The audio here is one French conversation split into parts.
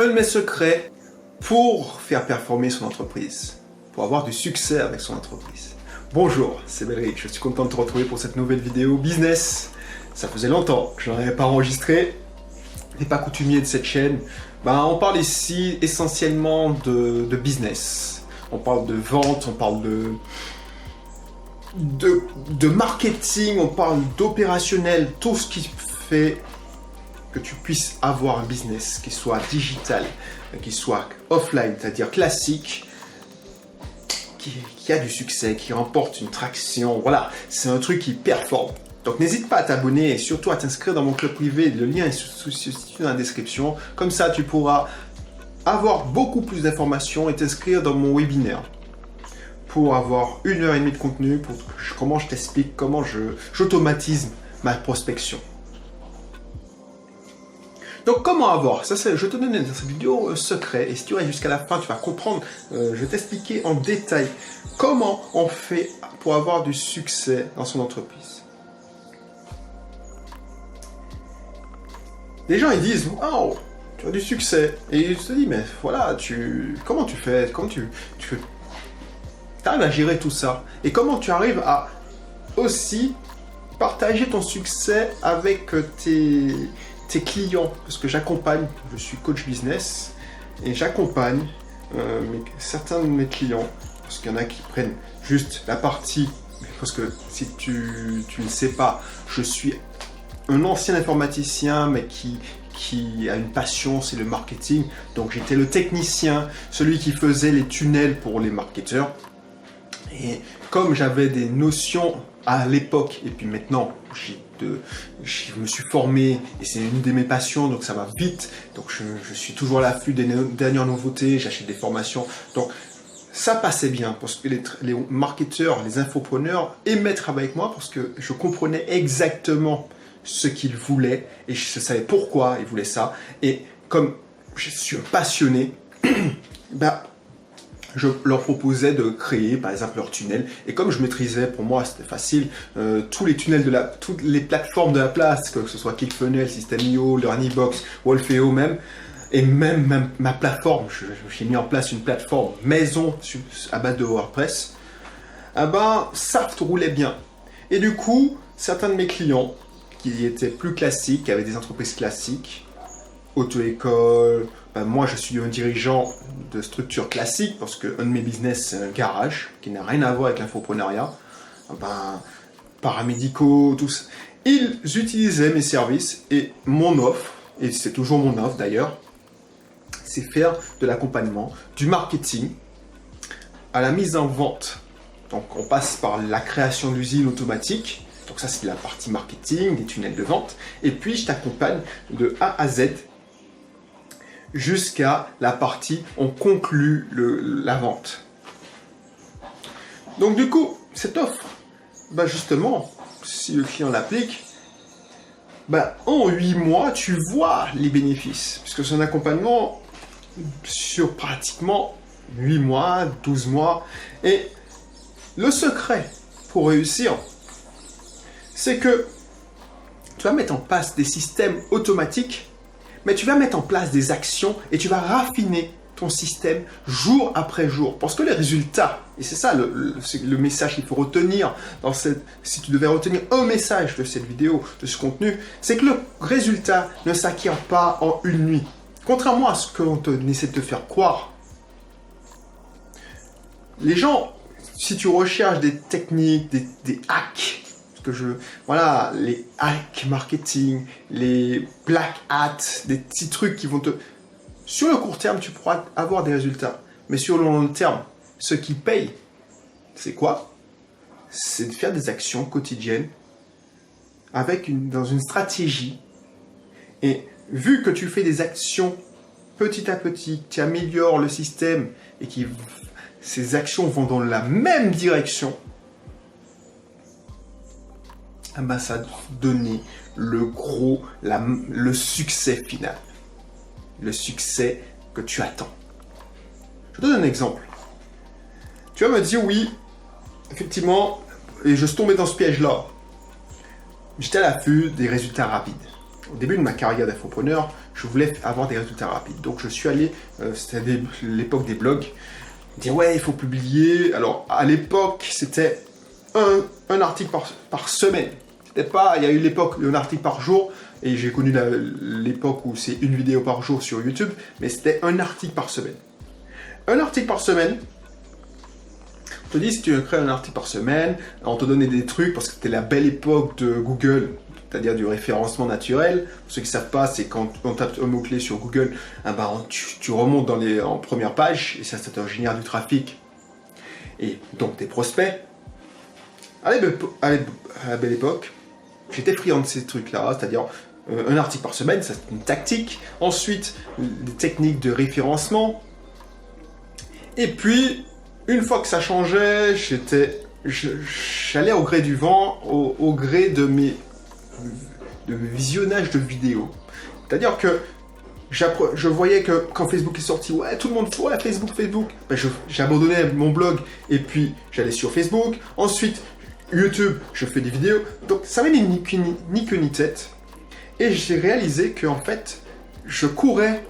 Un de mes secrets pour faire performer son entreprise, pour avoir du succès avec son entreprise. Bonjour, c'est Belric, je suis content de te retrouver pour cette nouvelle vidéo business. Ça faisait longtemps que je n'en avais pas enregistré. Les pas coutumiers de cette chaîne. On parle ici essentiellement de business. On parle de vente, on parle de marketing, on parle d'opérationnel, tout ce qui fait que tu puisses avoir un business qui soit digital, qui soit offline, c'est-à-dire classique, qui a du succès, qui remporte une traction. Voilà, c'est un truc qui performe. Donc n'hésite pas à t'abonner et surtout à t'inscrire dans mon club privé. Le lien est situé dans la description. Comme ça, tu pourras avoir beaucoup plus d'informations et t'inscrire dans mon webinaire pour avoir 1h30 de contenu, pour comment je t'explique, comment j'automatise ma prospection. Donc comment avoir, je te donne dans cette vidéo un secret, et si tu restes jusqu'à la fin, tu vas comprendre, je vais t'expliquer en détail comment on fait pour avoir du succès dans son entreprise. Les gens ils disent, oh, tu as du succès, et je te dis, mais voilà, comment tu fais, comment tu arrives à gérer tout ça, et comment tu arrives à aussi partager ton succès avec tes clients, parce que j'accompagne, je suis coach business et j'accompagne certains de mes clients, parce qu'il y en a qui prennent juste la partie, parce que si tu ne sais pas, je suis un ancien informaticien mais qui a une passion, c'est le marketing. Donc j'étais le technicien, celui qui faisait les tunnels pour les marketeurs, et comme j'avais des notions à l'époque, et puis maintenant je me suis formé et c'est une de mes passions, donc ça va vite, donc je suis toujours à l'affût des dernières nouveautés, j'achète des formations, donc ça passait bien parce que les marketeurs, les infopreneurs aimaient travailler avec moi parce que je comprenais exactement ce qu'ils voulaient et je savais pourquoi ils voulaient ça, et comme je suis passionné, je leur proposais de créer par exemple leur tunnel, et comme je maîtrisais, pour moi c'était facile, tous les tunnels toutes les plateformes de la place, que ce soit ClickFunnels, System.io, LearnyBox, Wolfeo même, et même ma plateforme, j'ai mis en place une plateforme maison à base de WordPress, ça roulait bien. Et du coup, certains de mes clients qui étaient plus classiques, qui avaient des entreprises classiques, auto-école, moi je suis un dirigeant de structure classique parce que un de mes business c'est un garage qui n'a rien à voir avec l'infoprenariat, paramédicaux, tous. Ils utilisaient mes services et mon offre, et c'est toujours mon offre d'ailleurs, c'est faire de l'accompagnement, du marketing, à la mise en vente. Donc on passe par la création d'usines automatiques, donc ça c'est la partie marketing, des tunnels de vente, et puis je t'accompagne de A à Z, jusqu'à la partie on conclut la vente. Donc du coup, cette offre, justement, si le client l'applique, en 8 mois, tu vois les bénéfices, puisque c'est un accompagnement sur pratiquement 8 mois, 12 mois. Et le secret pour réussir, c'est que tu vas mettre en place des systèmes automatiques, mais tu vas mettre en place des actions et tu vas raffiner ton système jour après jour. Parce que les résultats, et c'est ça le message qu'il faut retenir, si tu devais retenir un message de cette vidéo, de ce contenu, c'est que le résultat ne s'acquiert pas en une nuit. Contrairement à ce qu'on essaie de te faire croire. Les gens, si tu recherches des techniques, des hacks, voilà, les hacks marketing, les black hats, des petits trucs qui vont te... Sur le court terme, tu pourras avoir des résultats. Mais sur le long terme, ce qui paye, c'est quoi? C'est de faire des actions quotidiennes dans une stratégie. Et vu que tu fais des actions petit à petit, tu améliores le système et ces actions vont dans la même direction, ça va donner le succès final. Le succès que tu attends. Je te donne un exemple. Tu vas me dire, oui, effectivement, et je suis tombé dans ce piège-là. J'étais à l'affût des résultats rapides. Au début de ma carrière d'infopreneur, je voulais avoir des résultats rapides. Donc je suis allé, c'était l'époque des blogs, dire ouais, il faut publier. Alors à l'époque, c'était un article par semaine. C'était pas, il y a eu l'époque un article par jour, et j'ai connu l'époque où c'est une vidéo par jour sur YouTube, mais c'était un article par semaine. Un article par semaine. On te dit si tu crées un article par semaine, on te donnait des trucs parce que c'était la belle époque de Google, c'est-à-dire du référencement naturel. Pour ceux qui ne savent pas, c'est quand on tape un mot-clé sur Google, tu remontes en première page et ça te génère du trafic. Et donc des prospects. À la belle époque, j'étais friand de ces trucs-là, c'est-à-dire un article par semaine, c'est une tactique. Ensuite, des techniques de référencement. Et puis, une fois que ça changeait, j'allais au gré du vent, au gré de mes visionnages de vidéos. C'est-à-dire que je voyais que quand Facebook est sorti, ouais, tout le monde, ouais, Facebook. Ben, j'abandonnais mon blog et puis j'allais sur Facebook. Ensuite, YouTube, je fais des vidéos. Donc, ça n'avait ni queue ni tête. Et j'ai réalisé que, en fait, je courais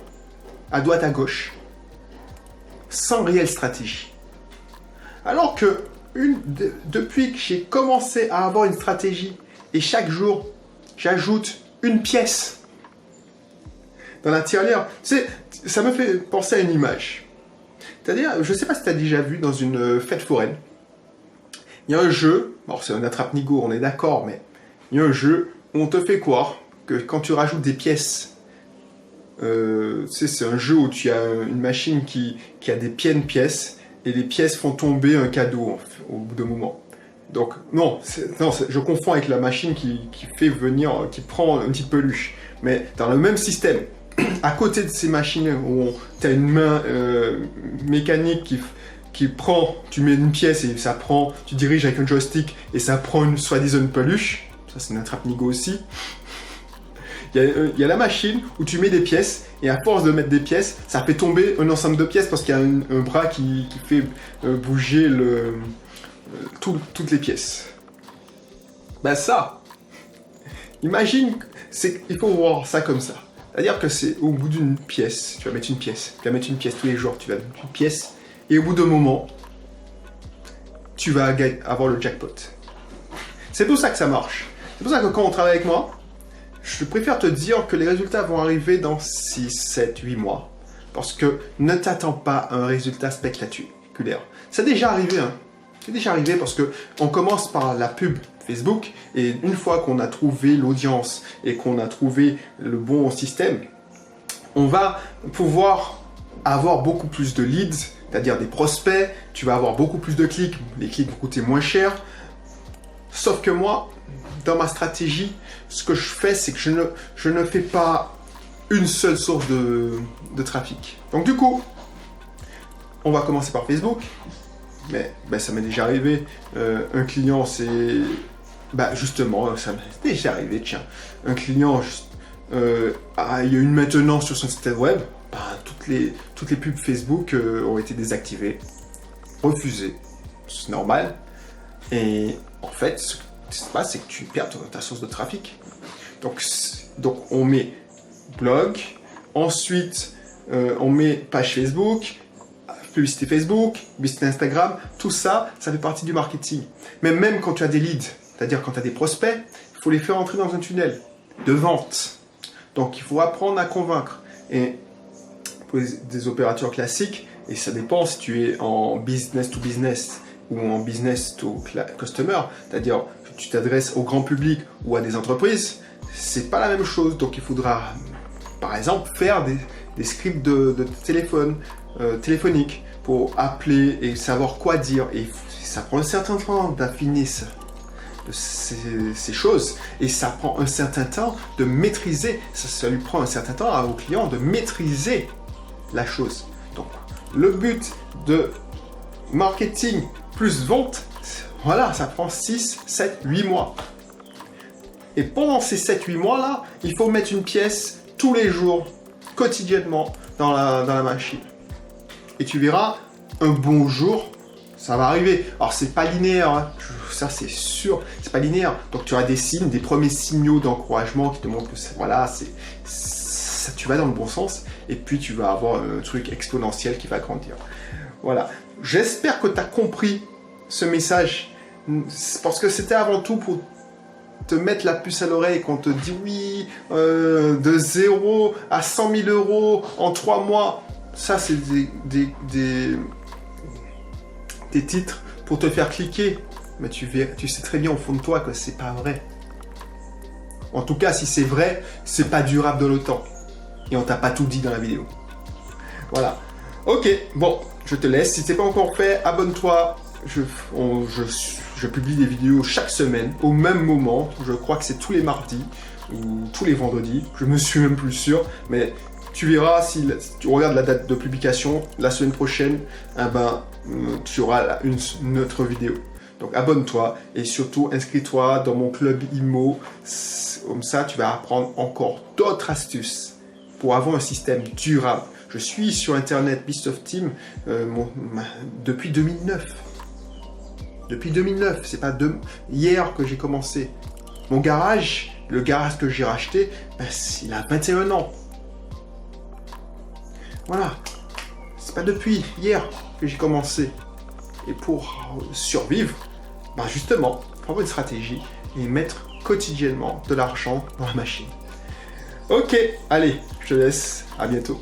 à droite à gauche, sans réelle stratégie. Alors que depuis que j'ai commencé à avoir une stratégie et chaque jour j'ajoute une pièce dans la tirelire, ça me fait penser à une image. C'est-à-dire, je ne sais pas si tu as déjà vu dans une fête foraine, il y a un jeu, alors c'est un attrape-nigo, on est d'accord, mais il y a un jeu où on te fait croire que quand tu rajoutes des pièces, c'est un jeu où tu as une machine qui a des pièces, et les pièces font tomber un cadeau au bout d'un moment. Donc, non, je confonds avec la machine qui prend une petite peluche. Mais dans le même système, à côté de ces machines où tu as une main mécanique qui prend, tu mets une pièce et ça prend, tu diriges avec un joystick et ça prend soi-disant une peluche. Ça, c'est une attrape-nigo aussi. Il y a la machine où tu mets des pièces et à force de mettre des pièces, ça fait tomber un ensemble de pièces parce qu'il y a un bras qui fait bouger toutes les pièces. Ben ça, imagine, il faut voir ça comme ça. C'est-à-dire que c'est au bout d'une pièce, tu vas mettre une pièce tous les jours, tu vas mettre une pièce et au bout d'un moment, tu vas avoir le jackpot. C'est pour ça que ça marche. C'est pour ça que quand on travaille avec moi, je préfère te dire que les résultats vont arriver dans 6, 7, 8 mois. Parce que ne t'attends pas à un résultat spectaculaire. C'est déjà arrivé, hein. C'est déjà arrivé parce qu'on commence par la pub Facebook et une fois qu'on a trouvé l'audience et qu'on a trouvé le bon système, on va pouvoir avoir beaucoup plus de leads, c'est-à-dire des prospects, tu vas avoir beaucoup plus de clics, les clics vont coûter moins cher. Sauf que moi, dans ma stratégie, ce que je fais, c'est que je ne fais pas une seule source de trafic. Donc du coup, on va commencer par Facebook. Mais ça m'est déjà arrivé. Un client, justement, ça m'est déjà arrivé, tiens. Un client, il y a une maintenance sur son site web. Toutes les pubs Facebook ont été désactivées, refusées. C'est normal. Et en fait, ce qui se passe, c'est que tu perds ta source de trafic. Donc on met blog, ensuite on met page Facebook, publicité Facebook, publicité Instagram, tout ça, ça fait partie du marketing. Mais même quand tu as des leads, c'est-à-dire quand tu as des prospects, il faut les faire entrer dans un tunnel de vente. Donc il faut apprendre à convaincre. Et pour des opérateurs classiques, et ça dépend si tu es en business to business ou en business to customer, c'est-à-dire que tu t'adresses au grand public ou à des entreprises, c'est pas la même chose. Donc il faudra, par exemple, faire des scripts de téléphone, téléphonique pour appeler et savoir quoi dire. Et ça prend un certain temps d'affiner ces choses et ça prend un certain temps de maîtriser. Ça lui prend un certain temps au client de maîtriser la chose. Donc le but de marketing plus vente, voilà, ça prend 6, 7, 8 mois. Et pendant ces 7-8 mois-là, il faut mettre une pièce tous les jours, quotidiennement, dans la machine. Et tu verras, un bon jour, ça va arriver. Alors, c'est pas linéaire, hein. Ça c'est sûr, c'est pas linéaire. Donc, tu auras des signes, des premiers signaux d'encouragement qui te montrent que ça ça, tu vas dans le bon sens, et puis tu vas avoir un truc exponentiel qui va grandir. Voilà. J'espère que tu as compris ce message, parce que c'était avant tout pour te mettre la puce à l'oreille, qu'on te dit oui, de 0 à 100 000 euros en 3 mois. Ça, c'est des titres pour te faire cliquer. Mais tu sais très bien au fond de toi que c'est pas vrai. En tout cas, si c'est vrai, c'est pas durable dans le temps. Et on t'a pas tout dit dans la vidéo. Voilà. Ok, bon, je te laisse. Si c'est pas encore fait, abonne-toi. Je publie des vidéos chaque semaine, au même moment. Je crois que c'est tous les mardis ou tous les vendredis. Je me suis même plus sûr. Mais tu verras, si tu regardes la date de publication, la semaine prochaine, tu auras une autre vidéo. Donc abonne-toi et surtout inscris-toi dans mon club IMO. Comme ça, tu vas apprendre encore d'autres astuces pour avoir un système durable. Je suis sur Internet, Beast of Team, depuis 2009. Depuis 2009, c'est pas hier que j'ai commencé. Mon garage, le garage que j'ai racheté, il a 21 ans. Voilà. C'est pas depuis hier que j'ai commencé. Et pour survivre, justement, avoir une stratégie et mettre quotidiennement de l'argent dans la machine. Ok, allez, je te laisse. À bientôt.